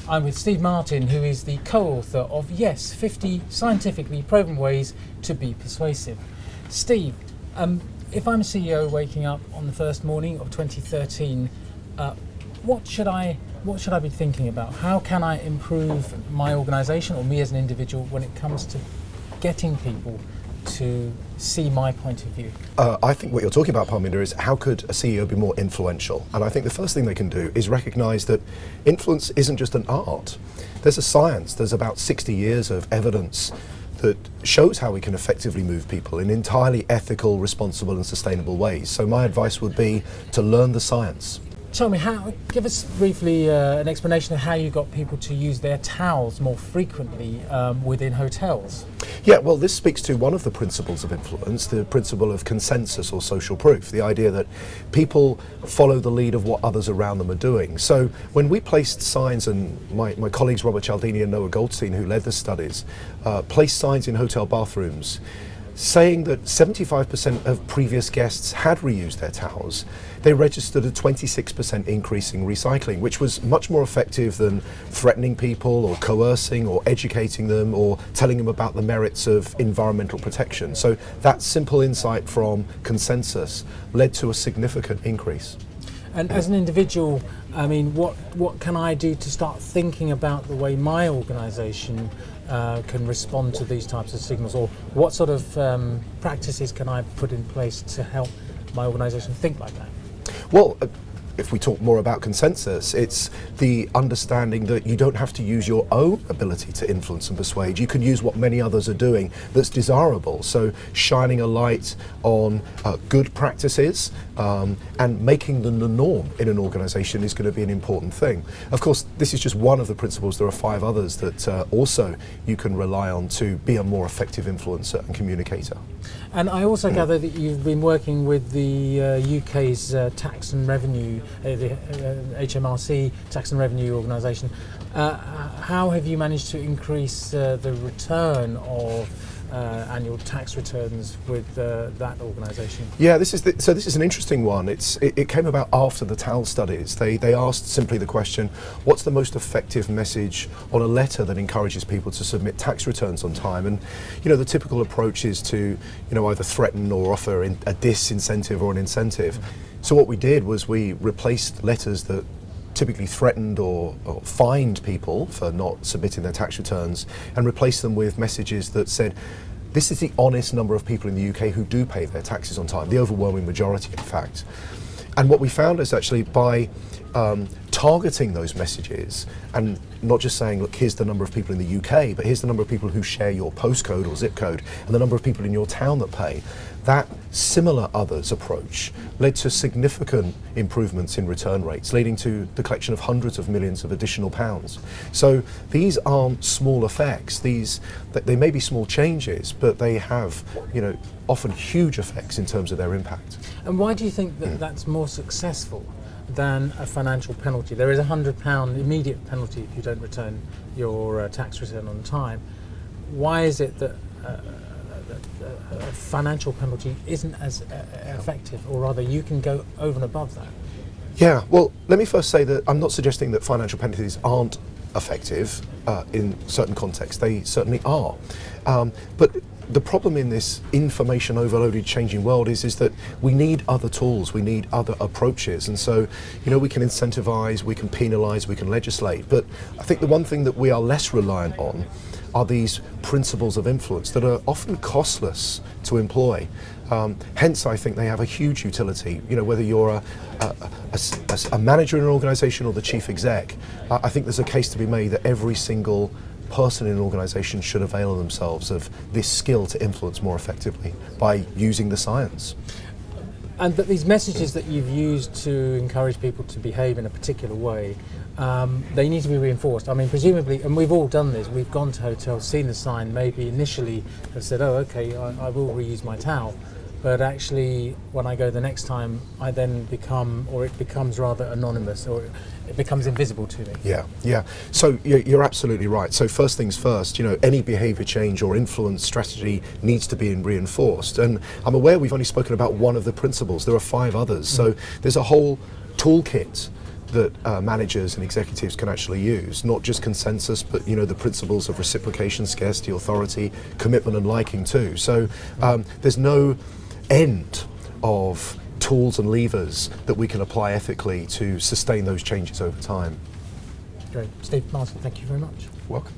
I'm with Steve Martin, who is the co-author of Yes, 50 Scientifically Proven Ways to Be Persuasive. Steve, if I'm a CEO waking up on the first morning of 2013, what should I be thinking about? How can I improve my organisation or me as an individual when it comes to getting people to see my point of view? I think what you're talking about, Parminder, is how could a CEO be more influential? And I think the first thing they can do is recognise that influence isn't just an art. There's a science. There's about 60 years of evidence that shows how we can effectively move people in entirely ethical, responsible and sustainable ways. So my advice would be to learn the science. Tell me, give us briefly an explanation of how you got people to use their towels more frequently within hotels. Yeah, well, this speaks to one of the principles of influence, the principle of consensus or social proof, the idea that people follow the lead of what others around them are doing. So when we placed signs, and my colleagues Robert Cialdini and Noah Goldstein, who led the studies, placed signs in hotel bathrooms saying that 75% of previous guests had reused their towels, they registered a 26% increase in recycling, which was much more effective than threatening people or coercing or educating them or telling them about the merits of environmental protection. So that simple insight from consensus led to a significant increase. And as an individual, I mean, what can I do to start thinking about the way my organisation can respond to these types of signals, or what sort of practices can I put in place to help my organisation think like that? Well, if we talk more about consensus, it's the understanding that you don't have to use your own ability to influence and persuade. You can use what many others are doing that's desirable. So shining a light on good practices and making them the norm in an organisation is going to be an important thing. Of course, this is just one of the principles. There are 5 others that also you can rely on to be a more effective influencer and communicator. And I also gather that you've been working with the UK's tax and revenue, the HMRC tax and revenue organisation. How have you managed to increase the return of annual tax returns with that organisation? Yeah, this is an interesting one. It came about after the TAL studies. They asked simply the question, what's the most effective message on a letter that encourages people to submit tax returns on time? And the typical approach is to either threaten or offer a disincentive or an incentive. So what we did was we replaced letters that typically threatened or fined people for not submitting their tax returns and replaced them with messages that said, this is the honest number of people in the UK who do pay their taxes on time, the overwhelming majority, in fact. And what we found is actually by targeting those messages and not just saying, look, here's the number of people in the UK, but here's the number of people who share your postcode or zip code and the number of people in your town that pay, that similar others approach led to significant improvements in return rates, leading to the collection of hundreds of millions of additional pounds. So these aren't small effects. They may be small changes, but they have, often huge effects in terms of their impact. And why do you think that that's more successful than a financial penalty? There is a £100 immediate penalty if you don't return your tax return on time. Why is it that a financial penalty isn't as effective, or rather you can go over and above that? Yeah, well, let me first say that I'm not suggesting that financial penalties aren't effective in certain contexts. They certainly are. But the problem in this information overloaded changing world is that we need other tools, we need other approaches. And so, we can incentivize, we can penalize, we can legislate. But I think the one thing that we are less reliant on are these principles of influence that are often costless to employ. Hence, I think they have a huge utility. Whether you're a manager in an organisation or the chief exec, I think there's a case to be made that every single person in an organisation should avail themselves of this skill to influence more effectively by using the science. And that these messages that you've used to encourage people to behave in a particular way, they need to be reinforced. I mean, presumably, and we've all done this, we've gone to hotels, seen the sign, maybe initially have said, oh, okay, I will reuse my towel. But actually, when I go the next time, I then become, or it becomes rather anonymous, or it becomes invisible to me. Yeah. So you're absolutely right. So first things first, any behaviour change or influence strategy needs to be reinforced. And I'm aware we've only spoken about one of the principles. There are 5 others. So there's a whole toolkit that managers and executives can actually use, not just consensus, but the principles of reciprocation, scarcity, authority, commitment and liking too. So there's no end of tools and levers that we can apply ethically to sustain those changes over time. Great. Steve, Martin, thank you very much. Welcome.